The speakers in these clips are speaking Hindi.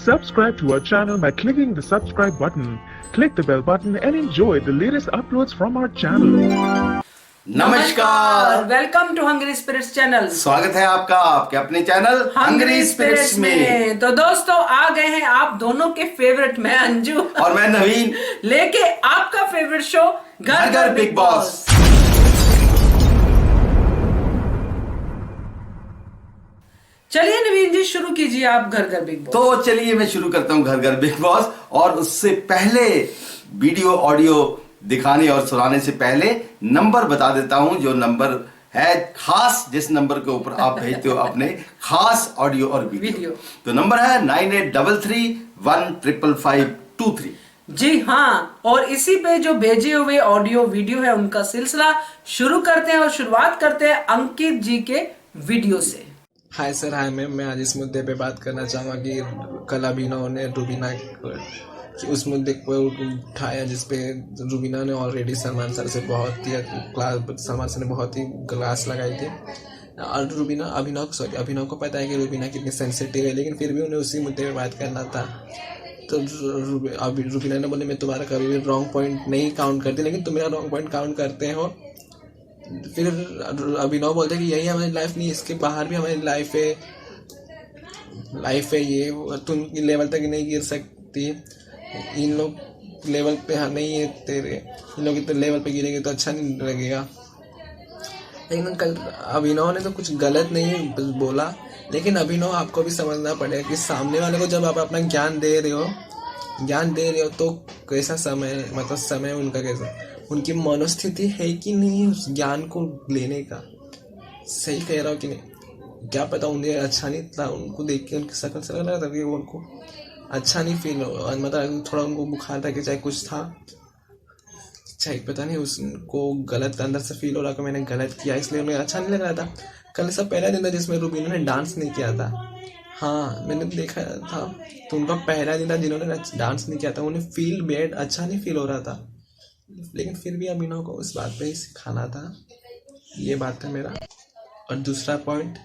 Subscribe to our channel by clicking the subscribe button. Click the bell button and enjoy the latest uploads from our channel. नमस्कार, welcome to Hungry Spirits channel. स्वागत है आपका आपके अपने चैनल हंग्री स्पिरिट्स में। तो दोस्तों आ गए हैं आप दोनों के फेवरेट, मैं अंजू और मैं नवीन, लेके आपका फेवरेट शो घर घर बिग बॉस। चलिए नवीन जी शुरू कीजिए आप घर घर बिग बॉस। तो चलिए मैं शुरू करता हूँ घर घर बिग बॉस। और उससे पहले वीडियो ऑडियो दिखाने और सुनाने से पहले नंबर बता देता हूँ, जो नंबर है खास, जिस नंबर के ऊपर आप भेजते हो अपने खास ऑडियो और वीडियो। तो नंबर है 9833155523। जी हाँ, और इसी पे जो भेजे हुए ऑडियो वीडियो है उनका सिलसिला शुरू करते हैं और शुरुआत करते हैं अंकित जी के वीडियो से। Hi sir, hi ma'am. मैं आज इस मुद्दे पे बात करना चाहूँगा कि कल अभिनव ने रूबीना कि उस मुद्दे को उठाया जिसपे रूबीना ने ऑलरेडी सलमान सर से बहुत ही सलमान सर ने बहुत ही क्लास लगाई थी। और अभिनव को पता है कि रूबीना कितनी सेंसिटिव है, लेकिन फिर भी उन्हें उसी मुद्दे पे बात करना था। तो रूबीना ने बोले मैं तुम्हारा कभी भी रॉन्ग पॉइंट नहीं काउंट करती, लेकिन तुम मेरा रॉन्ग पॉइंट काउंट करते हो। फिर अभिनव बोलते हैं कि यही हमारी लाइफ नहीं, इसके बाहर भी हमारी लाइफ है ये तुम लेवल तक नहीं गिर सकती, इन लोग लेवल पे नहीं है तेरे, इन लोग इतने लेवल पे गिरेंगे तो अच्छा नहीं लगेगा। लेकिन कल अभिनव ने तो कुछ गलत नहीं बोला, लेकिन अभिनव आपको भी समझना पड़ेगा कि सामने वाले को जब आप अपना ज्ञान दे रहे हो तो कैसा समय, मतलब समय उनका कैसा, उनकी मनोस्थिति है कि नहीं उस ज्ञान को लेने का। सही कह रहा हो कि नहीं? क्या पता उन्हें अच्छा नहीं था, उनको देख के उनकी शक्ल से लग रहा था कि उनको अच्छा नहीं फील हो, मतलब थोड़ा उनको बुखार था कि चाहे कुछ था, चाहे पता नहीं उसको गलत अंदर से फील हो रहा कि मैंने गलत किया, इसलिए उन्हें अच्छा नहीं लग रहा था। कल सब पहला दिन था जिसमें रूबीना ने डांस नहीं किया था। हाँ, मैंने देखा था, तो उनका पहला दिन था जिन्होंने डांस नहीं किया था, उन्हें फील बैड, अच्छा नहीं फील हो रहा था। लेकिन फिर भी अभिनव को उस बात पे ही सिखाना था, ये बात है मेरा। और दूसरा पॉइंट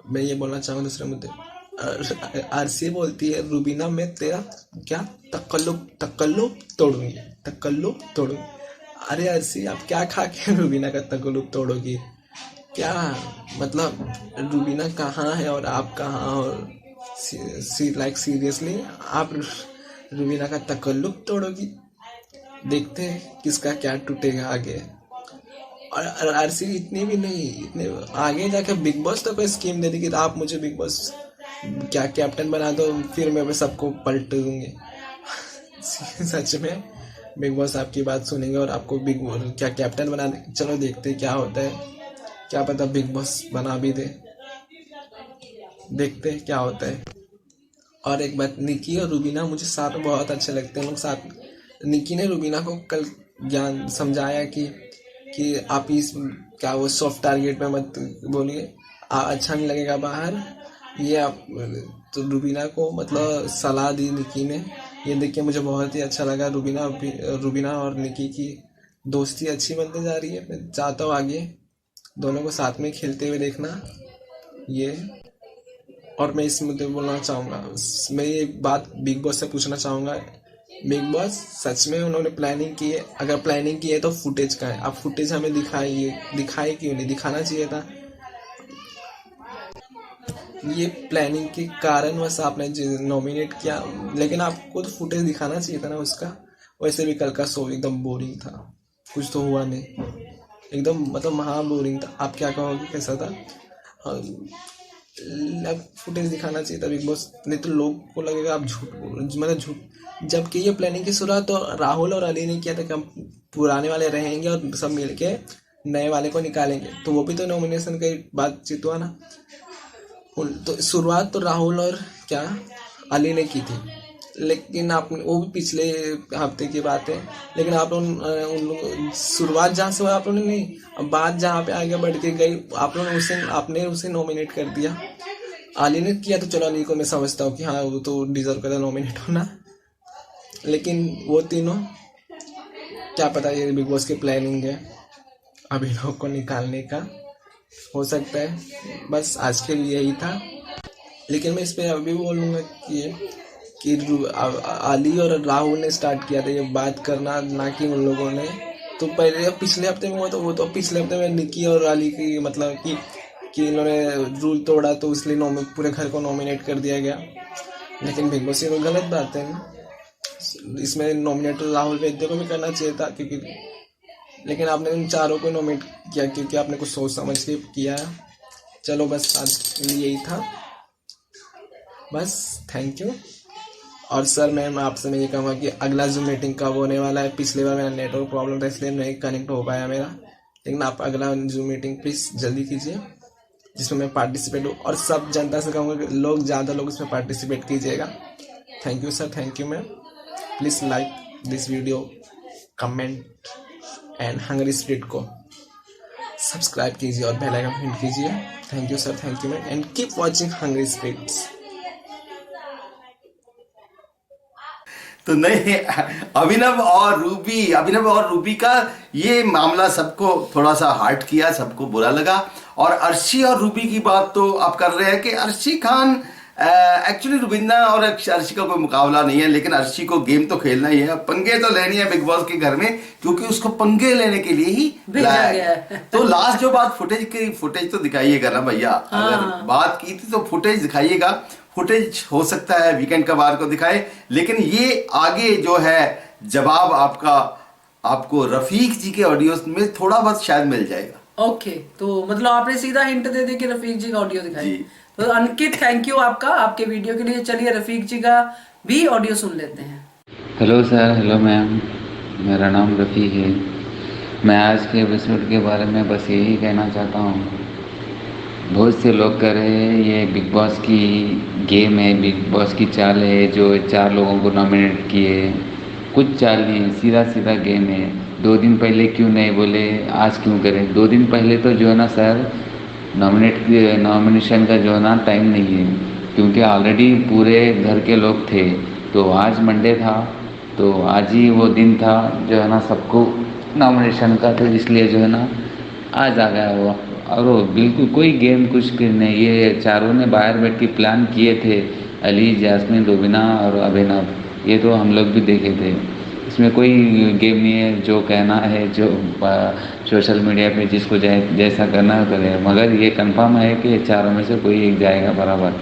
मैं ये बोलना चाहूँगा दूसरे मुद्दे, आरसी बोलती है रूबीना मैं तेरा क्या तकल्लुफ तोड़ूंगी। अरे आरसी, आप क्या खा के रूबीना का तकल्लुफ तोड़ोगी? क्या मतलब रूबीना कहाँ है और आप कहाँ? और सीरियसली आप रूबीना का तकल्लुफ तोड़ोगी? देखते हैं किसका क्या टूटेगा आगे। और आरसी इतनी भी नहीं, इतने आगे जाके बिग बॉस तो कोई स्कीम दे दी कि आप मुझे बिग बॉस क्या कैप्टन बना दो, फिर मैं सबको पलट दूंगी। सच में बिग बॉस आपकी बात सुनेंगे और आपको बिग बॉस क्या कैप्टन बना दे। चलो देखते क्या होता है, क्या पता बिग बॉस बना भी दे, देखते हैं क्या होता है। और एक बात, निकी और रूबीना मुझे साथ में बहुत अच्छे लगते हैं लोग साथ। निकी ने रूबीना को कल ज्ञान समझाया कि आप इस क्या वो सॉफ्ट टारगेट पे मत बोलिए, अच्छा नहीं लगेगा बाहर, ये आप। तो रूबीना को मतलब सलाह दी निकी ने, ये देख के मुझे बहुत ही अच्छा लगा। रूबीना और निकी की दोस्ती अच्छी बनती जा रही है। मैं चाहता हूँ आगे दोनों को साथ में खेलते हुए देखना ये। और मैं इस मुद्दे बोलना चाहूँगा, मैं ये बात बिग बॉस से पूछना चाहूँगा, बिग बॉस सच में उन्होंने प्लानिंग की है? अगर प्लानिंग की है तो फुटेज का है, आप फुटेज हमें दिखाए क्यों नहीं? दिखाना चाहिए था। ये प्लानिंग के कारण बस आपने नॉमिनेट किया, लेकिन आपको तो फुटेज दिखाना चाहिए था ना उसका। वैसे भी कल का शो एकदम बोरिंग था, कुछ तो हुआ नहीं, एकदम मतलब महा बोरिंग था। आप क्या कहोगे, कैसा था? फुटेज दिखाना चाहिए था बिग बॉस, नहीं तो लोग को लगेगा आप झूठ जबकि ये प्लानिंग की शुरुआत तो राहुल और अली ने किया था कि हम पुराने वाले रहेंगे और सब मिलके नए वाले को निकालेंगे, तो वो भी तो नॉमिनेशन की बातचीत हुआ ना। तो शुरुआत तो राहुल और क्या अली ने की थी, लेकिन आपने वो भी पिछले हफ्ते की बात है, लेकिन आप लोग शुरुआत जहाँ से हुआ आप लोगों ने नहीं, अब बात जहाँ पे आगे बढ़ के गई आप लोगों आपने उसे नॉमिनेट कर दिया। अली ने किया तो चलो, अली को मैं समझता हूँ कि हाँ वो तो डिजर्व करता नॉमिनेट होना, लेकिन वो तीनों क्या पता ये बिग बॉस की प्लानिंग है अभिनव को निकालने का, हो सकता है। बस आज के लिए यही था, लेकिन मैं इस पर अभी बोलूँगा कि कि आली और राहुल ने स्टार्ट किया था ये बात करना, ना कि उन लोगों ने। तो पहले पिछले हफ्ते में हुआ, तो वो तो पिछले हफ्ते में निकी और आली की मतलब कि इन्होंने रूल तोड़ा, तो इसलिए पूरे घर को नॉमिनेट कर दिया गया। लेकिन बिग बॉस ये तो गलत बात है ना, इसमें नॉमिनेट राहुल वैद्य को भी करना चाहिए था, क्योंकि लेकिन आपने इन चारों को नॉमिनेट किया क्योंकि आपने कुछ सोच समझ के किया है। चलो बस आज यही था, बस थैंक यू। और सर मैं आपसे मैं ये कहूँगा कि अगला जूम मीटिंग कब होने वाला है? पिछले बार मेरा नेटवर्क प्रॉब्लम था इसलिए नहीं कनेक्ट हो पाया मेरा, लेकिन आप अगला जूम मीटिंग प्लीज़ जल्दी कीजिए जिसमें मैं पार्टिसिपेट हूँ। और सब जनता से कहूँगा कि ज़्यादा लोग इसमें पार्टिसिपेट कीजिएगा। Thank you sir, thank you ma'am. Please like this video, comment and Hungary spirit को सब्सक्राइब कीजिए और बेल आइकन हिट कीजिए। Thank you sir, thank you ma'am, and keep watching Hungary स्प्रिट्स। तो नहीं, अभिनव और रूबी का ये मामला सबको थोड़ा सा हार्ट किया, सबको बुरा लगा। और अर्शी और रूबी की बात तो आप कर रहे हैं कि अर्शी खान एक्चुअली रुबिंदा और अर्शी का कोई मुकाबला नहीं है, लेकिन अर्शी को गेम तो खेलना ही है, पंगे तो लेनी है बिग बॉस के घर में, क्योंकि उसको पंगे लेने के लिए ही भेजा गया है। तो लास्ट जो बात फुटेज तो दिखाइएगा ना भैया। अगर बात की थी तो फुटेज दिखाइएगा। फुटेज हो सकता है वीकेंड का बार को दिखाए, लेकिन ये आगे जो है जवाब आपको रफीक जी के ऑडियो में थोड़ा बहुत शायद मिल जाएगा। ओके, तो मतलब आपने सीधा हिंट दे दी कि रफीक जी का ऑडियो दिखाई। जी। तो अंकित थैंक यू आपके वीडियो के लिए। चलिए रफीक जी का भी ऑडियो सुन लेते हैं। हेलो सर, हेलो मैम, मेरा नाम रफ़ी है। मैं आज के एपिसोड के बारे में बस यही कहना चाहता हूँ। बहुत से लोग कह रहे हैं ये बिग बॉस की गेम है, बिग बॉस की चाल है, जो 4 लोगों को नॉमिनेट किए। कुछ चाल नहीं, सीधा सीधा गेम है। 2 दिन पहले क्यों नहीं बोले, आज क्यों करें? 2 दिन पहले तो जो है ना सर, नॉमिनेशन का जो है ना टाइम नहीं है, क्योंकि ऑलरेडी पूरे घर के लोग थे। तो आज मंडे था, तो आज ही वो दिन था जो है ना सबको नॉमिनेशन का, तो इसलिए जो है ना आज आ गया वो। और वो बिल्कुल कोई गेम कुछ भी नहीं, ये चारों ने बाहर बैठ के प्लान किए थे, अली, जैस्मिन, रुबीना और अभिनव, ये तो हम लोग भी देखे थे। इसमें कोई गेम नहीं है, जो कहना है, जो सोशल मीडिया पे जिसको जैसा करना है करे, मगर ये कंफर्म है कि चारों में से कोई एक जाएगा बराबर।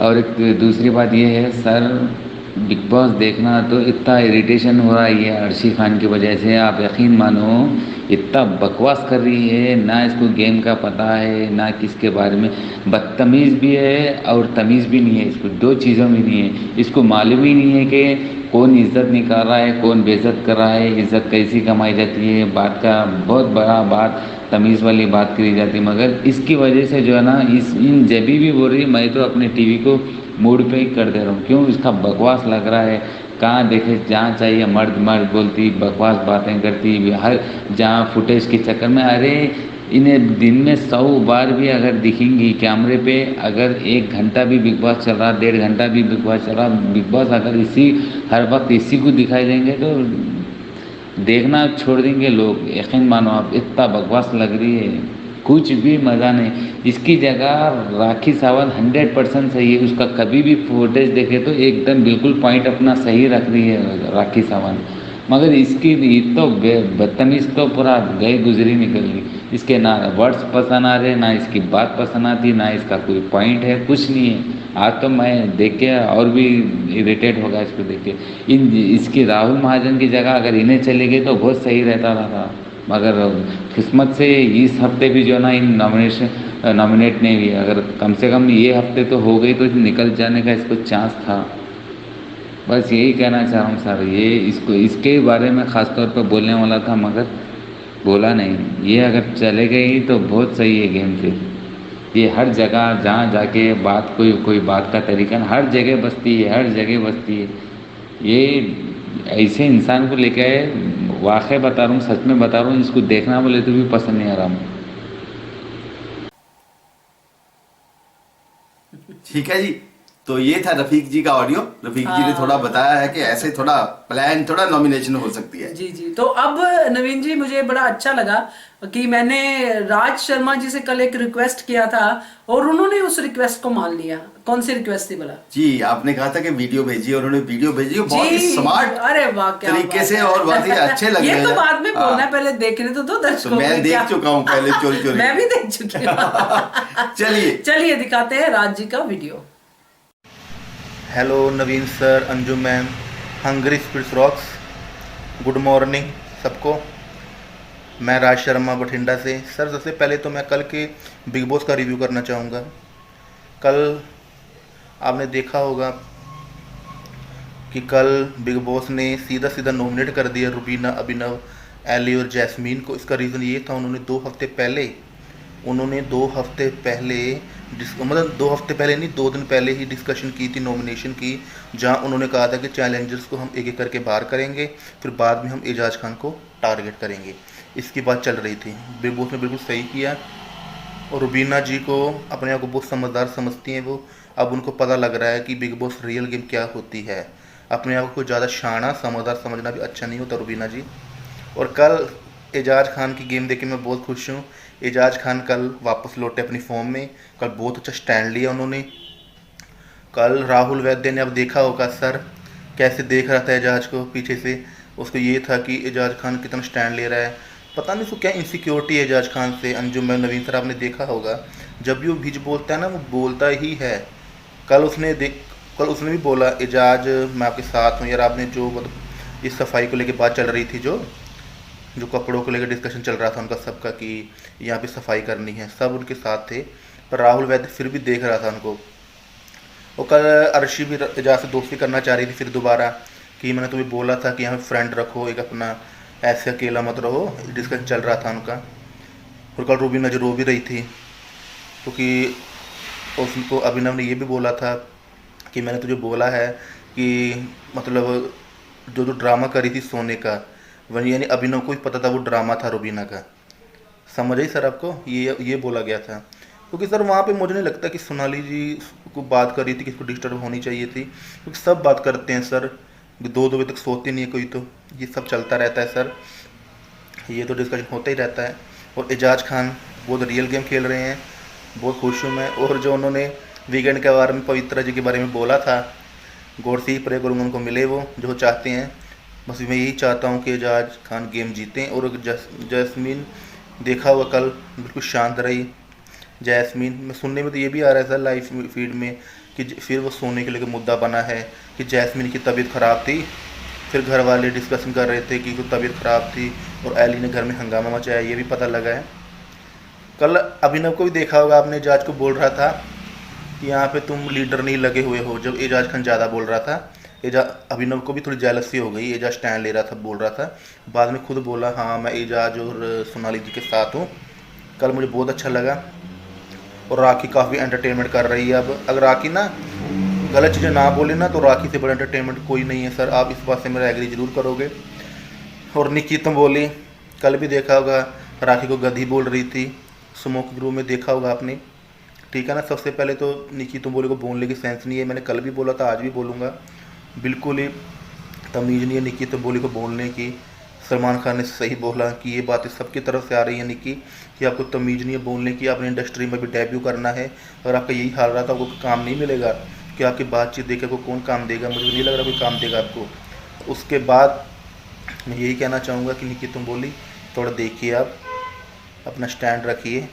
और एक दूसरी बात ये है सर, बिग बॉस देखना तो इतना इरिटेशन हो रहा है ये अर्शी खान की वजह से, आप यकीन मानो इतना बकवास कर रही है, ना इसको गेम का पता है ना किसके बारे में, बदतमीज़ भी है और तमीज़ भी नहीं है, इसको 2 चीज़ों में नहीं है। इसको मालूम ही नहीं है कि कौन इज़्ज़त निकाल रहा है, कौन बेइज्जत कर रहा है, इज़्ज़त कैसी कमाई जाती है, बात का बहुत बड़ा बात, तमीज़ वाली बात करी जाती है। मगर इसकी वजह से जो है ना इन जभी भी बोल रही, मैं तो अपने टीवी को मूड पे ही कर दे रहा हूँ। क्यों? इसका बकवास लग रहा है। कहाँ देखे, जहाँ चाहिए मर्द बोलती, बकवास बातें करती, हर जहाँ फुटेज के चक्कर में। अरे इन्हें दिन में 100 बार भी अगर दिखेंगी कैमरे पे, अगर 1 घंटा भी बिग बॉस चल रहा, 1.5 घंटा भी बिग बॉस चल रहा, बिग बॉस अगर हर वक्त इसी को दिखाई देंगे तो देखना छोड़ देंगे लोग। यकीन मानो आप, इतना बकवास लग रही है, कुछ भी मज़ा नहीं। इसकी जगह राखी सावंत 100% सही है, उसका कभी भी फुटेज देखे तो एकदम बिल्कुल पॉइंट अपना सही रख रही है राखी सावंत। मगर इसकी तो बदतमीज़ तो पूरा गए गुजरी निकल गई। इसके ना वर्ड्स पसंद आ रहे, ना इसकी बात पसंद आती, ना इसका कोई पॉइंट है, कुछ नहीं है। आज तो मैं देख के और भी इरिटेट होगा इसको देख के। इसकी राहुल महाजन की जगह अगर इन्हें चले गए तो बहुत सही रहता था, मगर किस्मत से इस हफ्ते भी जो ना इन नॉमिनेट नहीं हुई। अगर कम से कम ये हफ्ते तो हो गई तो निकल जाने का इसको चांस था। बस यही कहना चाह रहा हूँ सर, ये इसके बारे में ख़ास तौर पर बोलने वाला था मगर बोला नहीं। ये अगर चले गई तो बहुत सही है गेम से। ये हर जगह जहाँ जाके बात कोई बात का तरीका हर जगह बसती है, हर जगह बसती है। ये ऐसे इंसान को लेके वाक़ई बता रहा हूँ, सच में बता रहा हूँ, इसको देखना बोले तो भी पसंद नहीं आ रहा हूँ। ठीक है जी, तो ये था रफीक जी का ऑडियो। रफीक जी ने थोड़ा बताया है कि ऐसे थोड़ा प्लान, थोड़ा नॉमिनेशन हो सकती है। जी जी। तो अब नवीन जी, मुझे बड़ा अच्छा लगा कि मैंने राज शर्मा जी से कल एक रिक्वेस्ट किया था और उन्होंने उस रिक्वेस्ट को मान लिया। कौन सी रिक्वेस्ट थी बोला? जी, आपने कहा था कि वीडियो भेजिए, उन्होंने वीडियो भेजी और बहुत ही जी, स्मार्ट, अरे वाह, क्या तरीके बात से है। और बहुत ही अच्छे लग रहे हैं। ये तो बाद में बोलना है, हाँ। पहले देखने तो दो दर्शकों तो मैं को देख क्या। चुका हूँ पहले चोरी चोरी। मैं भी देख चुकी हूँ। चलिए चलिए दिखाते हैं राज जी का video. Hello Naveen sir, Anjum ma'am, hungry spirits rocks, good morning सबको। मैं राज शर्मा बठिंडा से। सर सबसे पहले तो मैं कल के बिग बॉस का रिव्यू करना चाहूँगा। कल आपने देखा होगा कि कल बिग बॉस ने सीधा सीधा नॉमिनेट कर दिया रुबीना, अभिनव, एली और जैस्मीन को। इसका रीज़न ये था, उन्होंने 2 हफ्ते पहले मतलब 2 हफ्ते पहले नहीं, 2 दिन पहले ही डिस्कशन की थी नॉमिनेशन की, जहां उन्होंने कहा था कि चैलेंजर्स को हम एक एक करके बाहर करेंगे, फिर बाद में हम एजाज खान को टारगेट करेंगे। इसकी बात चल रही थी। बिग बॉस ने बिल्कुल सही किया और रुबीना जी को अपने आप को बहुत समझदार समझती हैं वो। अब उनको पता लग रहा है कि बिग बॉस रियल गेम क्या होती है। अपने आप को ज़्यादा शाना समझदार समझना भी अच्छा नहीं होता रुबीना जी। और कल एजाज खान की गेम देख के मैं बहुत खुश हूँ। एजाज खान कल वापस लौटे अपनी फॉर्म में। कल बहुत अच्छा स्टैंड लिया उन्होंने। कल राहुल वैद्य ने, अब देखा होगा सर कैसे देख रहा था एजाज को पीछे से। उसको ये था कि एजाज खान कितना स्टैंड ले रहा है, पता नहीं उसको क्या इनसिक्योरिटी है एजाज खान से। अंजुम में नवीन सर आपने देखा होगा, जब भी वो बीच बोलता है ना, वो बोलता ही है। कल उसने भी बोला, एजाज मैं आपके साथ हूँ यार। आपने जो मतलब इस सफाई को लेके बात चल रही थी, जो कपड़ों को लेकर डिस्कशन चल रहा था उनका सबका कि यहाँ पे सफाई करनी है, सब उनके साथ थे। पर राहुल वैद्य फिर भी देख रहा था उनको। और कल अर्शी भी एजाज से दोस्ती करना चाह रही थी फिर दोबारा, कि मैंने तुम्हें बोला था कि यहाँ पे फ्रेंड रखो, एक अपना ऐसे अकेला मत रहो। डिस्कशन चल रहा था उनका। और कल रुबीना जो रो भी रही थी, क्योंकि उसको अभिनव ने ये भी बोला था कि मैंने तुझे बोला है कि मतलब जो ड्रामा करी थी सोने का, वही यानी अभिनव को भी पता था वो ड्रामा था रुबीना का। समझ आई सर आपको? ये बोला गया था। क्योंकि सर वहाँ पे मुझे नहीं लगता कि सोनाली जी को बात कर रही थी कि इसको डिस्टर्ब होनी चाहिए थी, क्योंकि सब बात करते हैं सर, 2 बजे तक सोते नहीं है कोई, तो ये सब चलता रहता है सर, ये तो डिस्कशन होता ही रहता है। और एजाज खान बहुत रियल गेम खेल रहे हैं, बहुत खुश हूँ मैं। और जो उन्होंने वीकेंड के बारे में पवित्रा जी के बारे में बोला था, गौर से ही प्रे करूँगा उनको मिले वो जो चाहते हैं। बस मैं यही चाहता हूँ कि एजाज खान गेम जीतें। और जैस्मीन देखा हुआ कल बिल्कुल शांत रही जैस्मीन। मैं सुनने में तो ये भी आ रहा है सर लाइव फीड में कि फिर वो सोने के लिए मुद्दा बना है कि जैस्मीन की तबीयत ख़राब थी, फिर घर वाले डिस्कशन कर रहे थे कि वो तबीयत ख़राब थी और एली ने घर में हंगामा मचाया, ये भी पता लगा है। कल अभिनव को भी देखा होगा आपने, एजाज को बोल रहा था कि यहाँ पे तुम लीडर नहीं लगे हुए हो, जब एजाज खान ज़्यादा बोल रहा था। अभिनव को भी थोड़ी जेलसी हो गई, एजाज स्टैंड ले रहा था, बोल रहा था, बाद में खुद बोला हाँ मैं एजाज और सोनाली जी के साथ हूँ। कल मुझे बहुत अच्छा लगा। और राखी काफ़ी एंटरटेनमेंट कर रही है। अब अगर राखी ना गलत चीज़ें ना बोले ना, तो राखी से बड़ा एंटरटेनमेंट कोई नहीं है सर। आप इस बात से मेरा एग्री जरूर करोगे। और निकी तुम बोली, कल भी देखा होगा राखी को गधी बोल रही थी, स्मोक रूम में देखा होगा आपने, ठीक है ना। सबसे पहले तो निकी तुम बोले को बोलने की सेंस नहीं है, मैंने कल भी बोला था, आज भी बोलूँगा, बिल्कुल ही तमीज़ नहीं है निकी तुम बोली को बोलने की। सलमान खान ने सही बोला कि ये बातें सबकी तरफ से आ रही है निकी, कि आपको तमीज़ नहीं है बोलने की, आपने इंडस्ट्री में भी डेब्यू करना है। अगर आपका यही हाल रहा था, आपको काम नहीं मिलेगा, कि आपकी बातचीत देख को कौन काम देगा, मुझे नहीं लग रहा कोई काम देगा आपको। उसके बाद मैं यही कहना चाहूँगा कि निकी तुम बोली थोड़ा देखिए, आप अपना स्टैंड रखिए,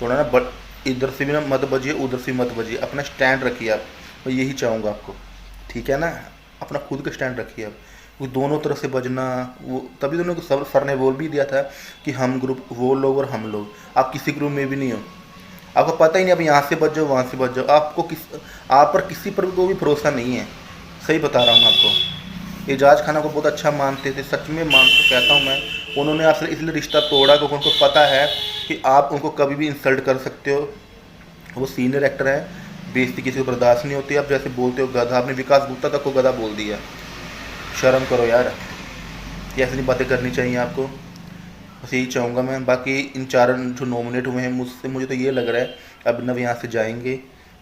थोड़ा ना इधर से भी ना मत बजिए, उधर से मत बजिए, अपना स्टैंड रखिए आप। मैं यही चाहूँगा आपको, ठीक है ना। अपना खुद का स्टैंड रखिए आप, वो दोनों तरफ से बजना, वो तभी दोनों को सर ने बोल भी दिया था कि हम ग्रुप, वो लोग और हम लोग, आप किसी ग्रुप में भी नहीं हो, आपको पता ही नहीं, आप यहाँ से बच जाओ वहाँ से बच जाओ, आप पर किसी पर को भी भरोसा नहीं है, सही बता रहा हूँ मैं आपको। एजाज खाना को बहुत अच्छा मानते थे, सच में कहता हूँ मैं, उन्होंने आपसे इसलिए रिश्ता तोड़ा क्योंकि उनको पता है कि आप उनको कभी भी इंसल्ट कर सकते हो। वो सीनियर एक्टर है, बेइज्जती किसी को बर्दाश्त नहीं होती। आप जैसे बोलते हो गधा, आपने विकास गुप्ता तक को गधा बोल दिया, शर्म करो यार, ये ऐसी नहीं बातें करनी चाहिए आपको। बस यही चाहूँगा मैं। बाकी इन 4 जो नॉमिनेट हुए हैं, मुझे तो ये लग रहा है अभिनव यहाँ से जाएंगे,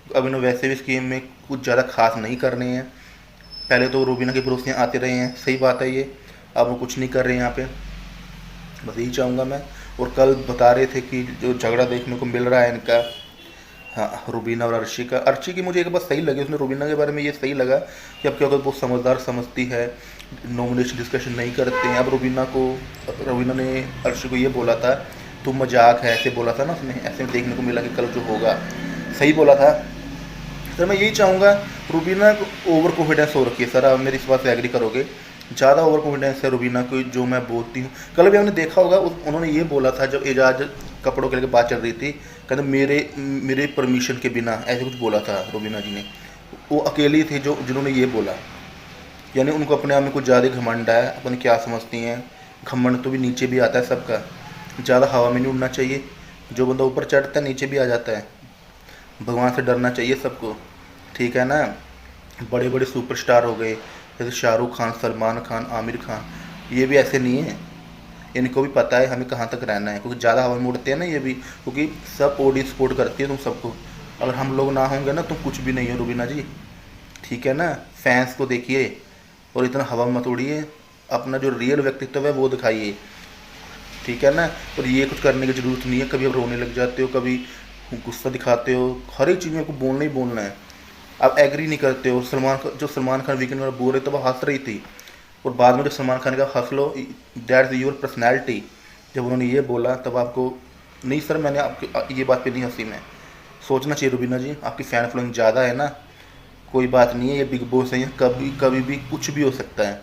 अभिनव वैसे भी इस गेम में कुछ ज़्यादा खास नहीं कर रहे हैं। पहले तो रूबीना के भरोसे आते रहे हैं, सही बात है ये, अब वो कुछ नहीं कर रहे हैं यहाँ पे, बस यही चाहूँगा मैं। और कल बता रहे थे कि जो झगड़ा देखने को मिल रहा है इनका, हाँ, रूबीना और अर्शी का। अर्शी की मुझे एक बात सही लगी, उसने रूबीना के बारे में ये सही लगा कि अब क्या होगा, बहुत समझदार समझती है, नॉमिनेशन डिस्कशन नहीं करते हैं। अब रूबीना ने अर्शी को ये बोला था, तुम मजाक है, ऐसे बोला था ना उसने, ऐसे देखने को मिला कि कल जो होगा सही बोला था। सर मैं यही चाहूँगा, रूबीना को ओवर कॉन्फिडेंस हो रखी है सर, आप मेरी इस बात से एग्री करोगे, ज़्यादा ओवर कॉन्फिडेंस है रूबीना को, जो मैं बोलती हूँ। कल भी हमने देखा होगा, उन्होंने ये बोला था जब एजाज कपड़ों के लेकर बात चल रही थी, कहते मेरे परमिशन के बिना, ऐसे कुछ बोला था रूबीना जी ने। वो अकेली थे जिन्होंने ये बोला, यानी उनको अपने आप में कुछ ज़्यादा घमंड है, अपन क्या समझती हैं, घमंड तो भी नीचे भी आता है सबका, ज़्यादा हवा में नहीं उड़ना चाहिए, जो बंदा ऊपर चढ़ता है नीचे भी आ जाता है। भगवान से डरना चाहिए सबको, ठीक है ना। बड़े बड़े सुपरस्टार हो गए जैसे शाहरुख खान, सलमान खान, आमिर खान, ये भी ऐसे नहीं है, इनको भी पता है हमें कहाँ तक रहना है, क्योंकि ज़्यादा हवा में उड़ते हैं ना ये भी, क्योंकि सब ऑडियंस सपोर्ट करती है तुम सबको। अगर हम लोग ना होंगे ना, तुम कुछ भी नहीं हो रूबीना जी, ठीक है ना। फैंस को देखिए और इतना हवा मत उड़िए, अपना जो रियल व्यक्तित्व है वो दिखाइए, ठीक है ना। और ये कुछ करने की ज़रूरत नहीं है, कभी आप रोने लग जाते हो, कभी गुस्सा दिखाते हो, हर एक चीज़ में आपको बोलना ही बोलना है, आप एग्री नहीं करते हो। सलमान खान वीकेंड में बोल रहे तो वह हंस रही थी, और बाद में जब सलमान खान का हंस लो, दैट्स योर पर्सनैलिटी, जब उन्होंने ये बोला तब आपको नहीं सर, मैंने आपकी ये बात पे नहीं हंसी, मैं सोचना चाहिए रूबीना जी, आपकी फ़ैन फॉलोइंग ज़्यादा है ना, कोई बात नहीं है, ये बिग बॉस है, कभी भी कुछ भी हो सकता है,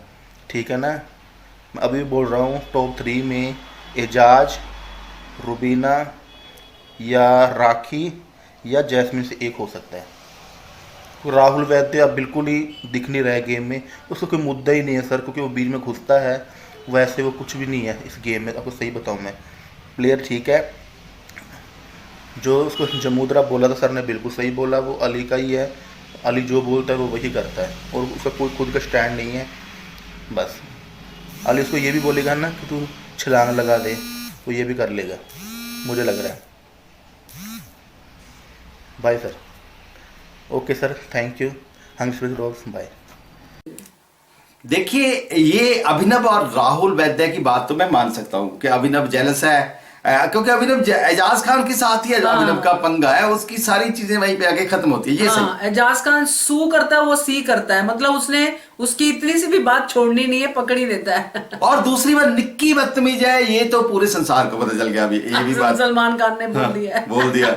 ठीक है ना। मैं अभी भी बोल रहा हूँ, टॉप 3 में एजाज, रूबीना या राखी या जैस्मिन से एक हो सकता है। राहुल वैद्य अब बिल्कुल ही दिख नहीं रहा है गेम में, उसका कोई मुद्दा ही नहीं है सर, क्योंकि वो बीच में घुसता है, वैसे वो कुछ भी नहीं है इस गेम में, आपको सही बताऊं मैं। प्लेयर ठीक है, जो उसको जमूदरा बोला था सर ने बिल्कुल सही बोला, वो अली का ही है, अली जो बोलता है वो वही करता है, और उसका कोई खुद का स्टैंड नहीं है। बस अली उसको ये भी बोलेगा ना कि तू छलांग लगा दे, तो ये भी कर लेगा, मुझे लग रहा है। Bye sir, okay sir, thank you, hungs dogs, bye. देखिए, ये अभिनव और राहुल वैद्य की बात तो मैं मान सकता हूं कि अभिनव जेलस है, क्योंकि अभिनव एजाज खान के साथ ही अभिनव का पंगा है, उसकी सारी चीजें वहीं पे आके खत्म होती है। ये सही, एजाज खान सू करता है, वो सी करता है, मतलब उसने उसकी इतनी सी भी बात छोड़नी नहीं है, पकड़ ही देता है। और दूसरी बात, निक्की बदतमीज है, ये तो पूरे संसार को पता चल गया अभी, ये भी बात सलमान खान ने बोल दिया है। बोल दिया।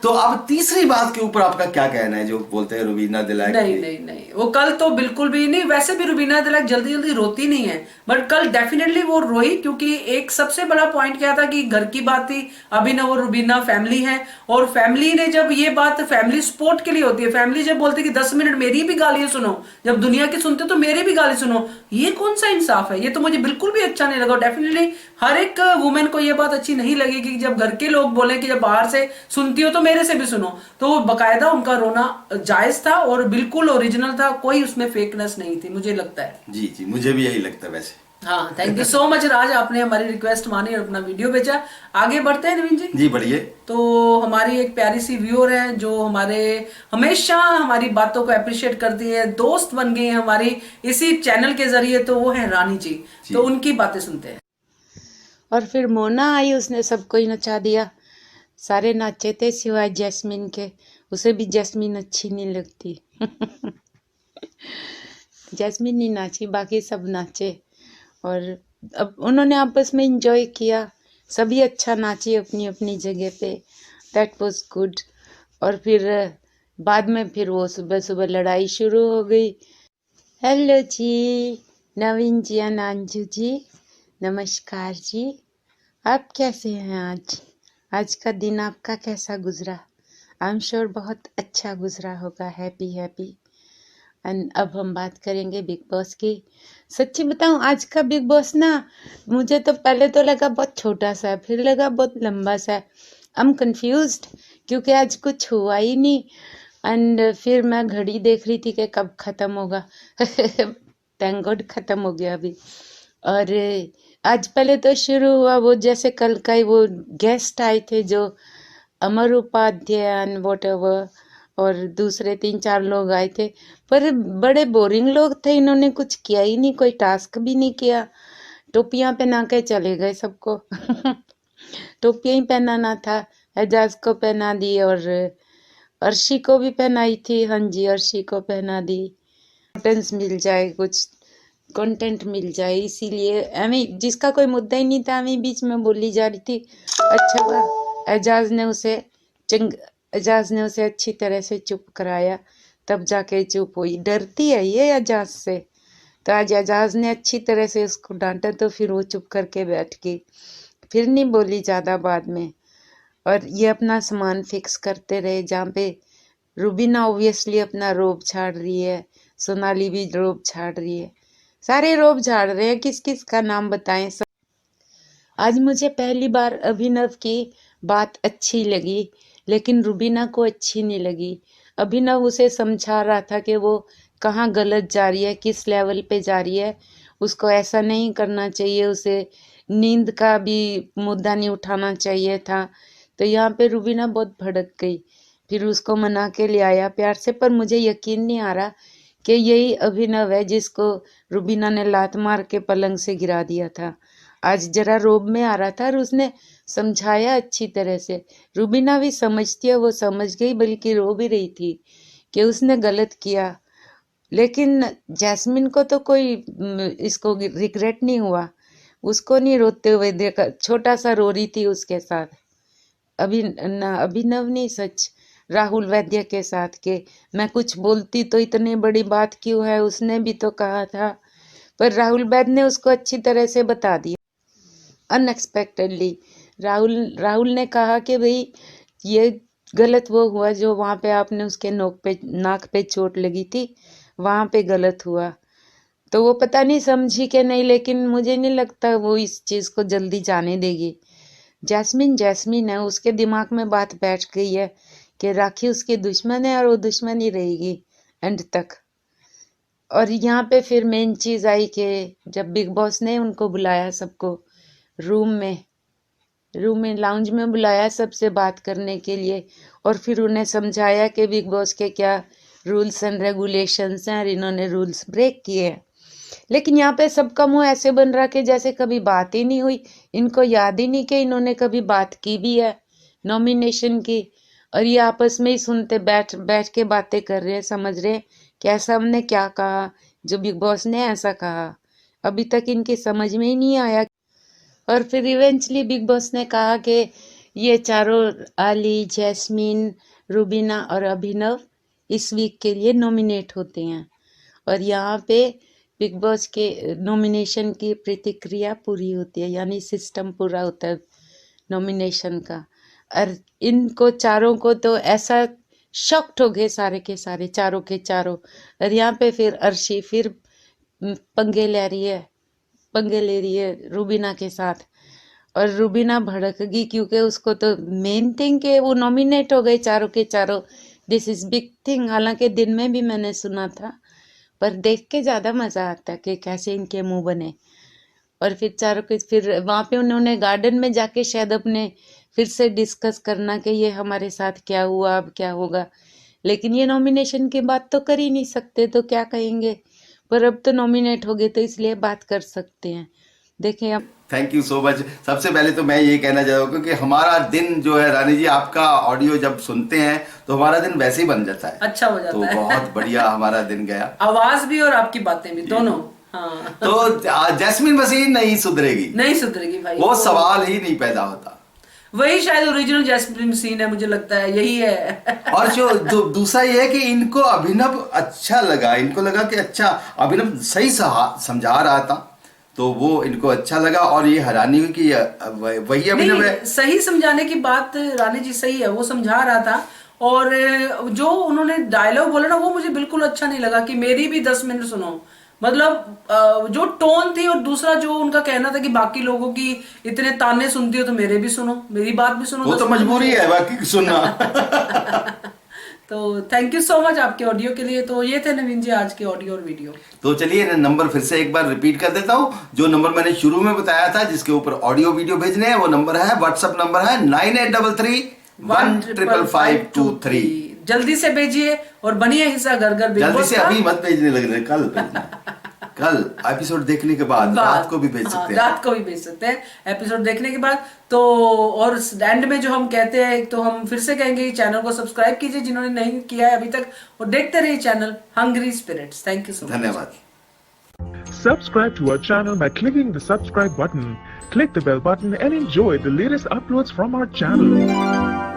तो अब तीसरी बात के ऊपर आपका क्या कहना है, जो बोलते हैं रूबीना दिलैक? नहीं, वो कल तो बिल्कुल भी नहीं, वैसे भी रूबीना दिलैक जल्दी जल्दी रोती नहीं है, बट कल डेफिनेटली वो रोई, क्योंकि एक सबसे बड़ा पॉइंट क्या था कि घर की बात थी, अभिनव और रूबीना फैमिली है, और फैमिली ने जब ये बात, फैमिली सपोर्ट के लिए होती है, फैमिली जब बोलती है कि 10 मिनट मेरी भी गालियां सुनो, जब दुनिया की सुनते तो मेरे भी गाली सुनो, ये कौन सा इंसाफ है? ये तो मुझे बिल्कुल भी अच्छा नहीं लगा। डेफिनेटली हर एक वुमेन को ये बात अच्छी नहीं लगेगी कि जब घर के लोग बोले कि जब बाहर से सुनती हो तो मेरे से भी सुनो, तो बकायदा उनका रोना जायज था और बिल्कुल ओरिजिनल था, कोई उसमें फेकनेस नहीं थी, मुझे लगता है। जी, मुझे भी यही लगता है वैसे। हाँ, थैंक यू सो मच राज, आपने हमारी रिक्वेस्ट मानी और अपना वीडियो भेजा। आगे बढ़ते हैं नवीन जी। जी बढ़िए। तो हमारी एक प्यारी सी व्यूअर है जो हमेशा हमारी बातों को अप्रिशिएट करती है, दोस्त बन गई है हमारी इसी चैनल के जरिए, तो वो है रानी जी। तो उनकी बातें सुनते हैं। और फिर मोना आई, उसने सबको ही नचा दिया, सारे नाचे थे सिवाय जैस्मिन के, उसे भी जैस्मिन अच्छी नहीं लगती। जैस्मिन नहीं नाची, बाकी सब नाचे, और अब उन्होंने आपस में एंजॉय किया, सभी अच्छा नाची अपनी अपनी जगह पे, दैट वाज गुड। और फिर बाद में फिर वो सुबह सुबह लड़ाई शुरू हो गई। हेलो जी, नवीन जी, अनांजू जी, नमस्कार जी, आप कैसे हैं? आज का दिन आपका कैसा गुजरा? आई एम श्योर बहुत अच्छा गुजरा होगा, हैप्पी। एंड अब हम बात करेंगे बिग बॉस की। सच्ची बताऊं, आज का बिग बॉस ना, मुझे तो पहले तो लगा बहुत छोटा सा, फिर लगा बहुत लंबा सा। आई एम कंफ्यूज्ड, क्योंकि आज कुछ हुआ ही नहीं। एंड फिर मैं घड़ी देख रही थी कि कब ख़त्म होगा। थैंक गॉड ख़त्म हो गया अभी। और आज पहले तो शुरू हुआ वो, जैसे कल का ही वो गेस्ट आए थे जो अमर उपाध्याय एंड व्हाटएवर, और दूसरे 3-4 लोग आए थे, पर बड़े बोरिंग लोग थे, इन्होंने कुछ किया ही नहीं, कोई टास्क भी नहीं किया, टोपियां पहना के चले गए सबको। टोपियां ही पहनाना था, एजाज को पहना दी और अर्शी को भी पहनाई थी। हाँ जी, अर्शी को पहना दी, कंटेंट्स मिल जाए, कुछ कंटेंट मिल जाए, इसीलिए हमें जिसका कोई मुद्दा ही नहीं था, हमें बीच में बोली जा रही थी। अच्छा हुआ एजाज ने उसे अच्छी तरह से चुप कराया, तब जाके चुप हुई। डरती है ये एजाज से, तो आज एजाज ने अच्छी तरह से उसको डांटा, तो फिर वो चुप करके बैठ गई, फिर नहीं बोली ज़्यादा बाद में। और ये अपना सामान फिक्स करते रहे, जहाँ पे रुबीना ऑब्वियसली अपना रोब झाड़ रही है, सोनाली भी रोब झाड़ रही है, सारे रोब झाड़ रहे हैं, किस किस का नाम बताएं। आज मुझे पहली बार अभिनव की बात अच्छी लगी, लेकिन रुबीना को अच्छी नहीं लगी। अभिनव उसे समझा रहा था कि वो कहाँ गलत जा रही है, किस लेवल पे जा रही है, उसको ऐसा नहीं करना चाहिए, उसे नींद का भी मुद्दा नहीं उठाना चाहिए था। तो यहाँ पे रुबीना बहुत भड़क गई, फिर उसको मना के ले आया प्यार से, पर मुझे यकीन नहीं आ रहा कि यही अभिनव है जिसको रुबीना ने लात मार के पलंग से गिरा दिया था। आज जरा रोब में आ रहा था और उसने समझाया अच्छी तरह से। रुबीना भी समझती है, वो समझ गई, बल्कि रो भी रही थी कि उसने गलत किया। लेकिन जैस्मिन को तो कोई इसको रिग्रेट नहीं हुआ, उसको नहीं रोते हुए देखा, छोटा सा रो रही थी उसके साथ। अभिनव नहीं, सच राहुल वैद्य के साथ के मैं कुछ बोलती तो इतनी बड़ी बात क्यों है, उसने भी तो कहा था, पर राहुल वैद्य ने उसको अच्छी तरह से बता दिया अनएक्सपेक्टेडली। राहुल ने कहा कि भाई ये गलत वो हुआ जो वहाँ पे आपने उसके नाक पे चोट लगी थी, वहाँ पे गलत हुआ। तो वो पता नहीं समझी कि नहीं, लेकिन मुझे नहीं लगता वो इस चीज़ को जल्दी जाने देगी। जैस्मिन है, उसके दिमाग में बात बैठ गई है कि राखी उसकी दुश्मन है और वो दुश्मन ही रहेगी एंड तक। और यहाँ पे फिर मेन चीज़ आई कि जब बिग बॉस ने उनको बुलाया सबको रूम में लाउंज में बुलाया सबसे बात करने के लिए, और फिर उन्हें समझाया कि बिग बॉस के क्या रूल्स एंड रेगुलेशंस हैं और इन्होंने रूल्स ब्रेक किए हैं। लेकिन यहाँ पे सबका मुंह ऐसे बन रहा कि जैसे कभी बात ही नहीं हुई, इनको याद ही नहीं कि इन्होंने कभी बात की भी है नॉमिनेशन की, और ये आपस में ही सुनते बैठ के बातें कर रहे हैं, समझ रहे हैं कि ऐसा हमने क्या कहा जो बिग बॉस ने ऐसा कहा। अभी तक इनकी समझ में ही नहीं आया। और फिर इवेंचुअली बिग बॉस ने कहा कि ये चारों, आली, जैस्मिन, रुबीना और अभिनव इस वीक के लिए नॉमिनेट होते हैं, और यहाँ पे बिग बॉस के नॉमिनेशन की प्रतिक्रिया पूरी होती है, यानी सिस्टम पूरा होता है नॉमिनेशन का। और इनको चारों को तो ऐसा शॉक्ड हो गए सारे के सारे, चारों के चारों। और यहाँ पे फिर अर्शी फिर पंगे ले रही है रुबीना के साथ, और रुबीना भड़क गई क्योंकि उसको तो मेन थिंग कि वो नॉमिनेट हो गए चारों के चारों। This is big thing. हालांकि दिन में भी मैंने सुना था, पर देख के ज़्यादा मज़ा आता है कि कैसे इनके मुंह बने। और फिर चारों के फिर वहाँ पे उन्होंने गार्डन में जाके शायद अपने फिर से डिस्कस करना कि ये हमारे साथ क्या हुआ, अब क्या होगा। लेकिन ये नॉमिनेशन की बात तो कर ही नहीं सकते, तो क्या कहेंगे, पर अब तो नॉमिनेट हो गए तो इसलिए बात कर सकते हैं। देखें अब। Thank you so much. सबसे पहले तो मैं ये कहना चाहता हूँ क्योंकि हमारा दिन जो है रानी जी, आपका ऑडियो जब सुनते हैं तो हमारा दिन वैसे ही बन जाता है, अच्छा हो जाता तो है। बहुत बढ़िया हमारा दिन गया, आवाज भी और आपकी बातें भी दोनों। हाँ। तो जैस्मिन मसीह नहीं सुधरेगी भाई, वो सवाल ही नहीं पैदा होता। वही शायद ओरिजिनल जैस्मिन सीन है, मुझे लगता है यही है। और जो दूसरा ये है कि इनको अभिनव अच्छा लगा, इनको लगा कि अच्छा अभिनव सही समझा रहा था, तो वो इनको अच्छा लगा। और ये हैरानी हुई कि वही अभिनव है। सही समझाने की बात रानी जी सही है, वो समझा रहा था। और जो उन्होंने डायलॉग बोला ना, वो मुझे बिल्कुल अच्छा नहीं लगा कि मेरी भी 10 मिनट सुनो। मतलब जो टोन थी, और दूसरा जो उनका कहना था कि बाकी लोगों की इतने ताने सुनती हो तो मेरे भी सुनो, मेरी बात भी सुनो। वो तो मजबूरी है बाकी सुनना। तो थैंक यू सो मच आपके ऑडियो के लिए। तो ये थे नवीन जी आज के ऑडियो और वीडियो। तो चलिए नंबर फिर से एक बार रिपीट कर देता हूँ। जो नंबर मैंने शुरू में बताया था जिसके ऊपर ऑडियो वीडियो भेजने हैं, वो नंबर है, व्हाट्सएप नंबर है 9833 15553। जल्दी से भेजिए और बनिए हिस्सा घर घर बिग जल्दी बॉस से का। अभी मत भेजने लग रहे, कल भेजना। कल एपिसोड देखने के बाद रात को भी भेज सकते हैं। रात को भी भेज सकते हैं एपिसोड देखने के बाद। तो और एंड में जो हम कहते हैं, तो हम फिर से कहेंगे चैनल को सब्सक्राइब कीजिए जिन्होंने नहीं किया है अभी तक, और देखते रहिए channel Hungry Spirits. Thank you so much. धन्यवाद। Subscribe to our channel by clicking the subscribe button. Click the bell button and enjoy the latest uploads from our channel.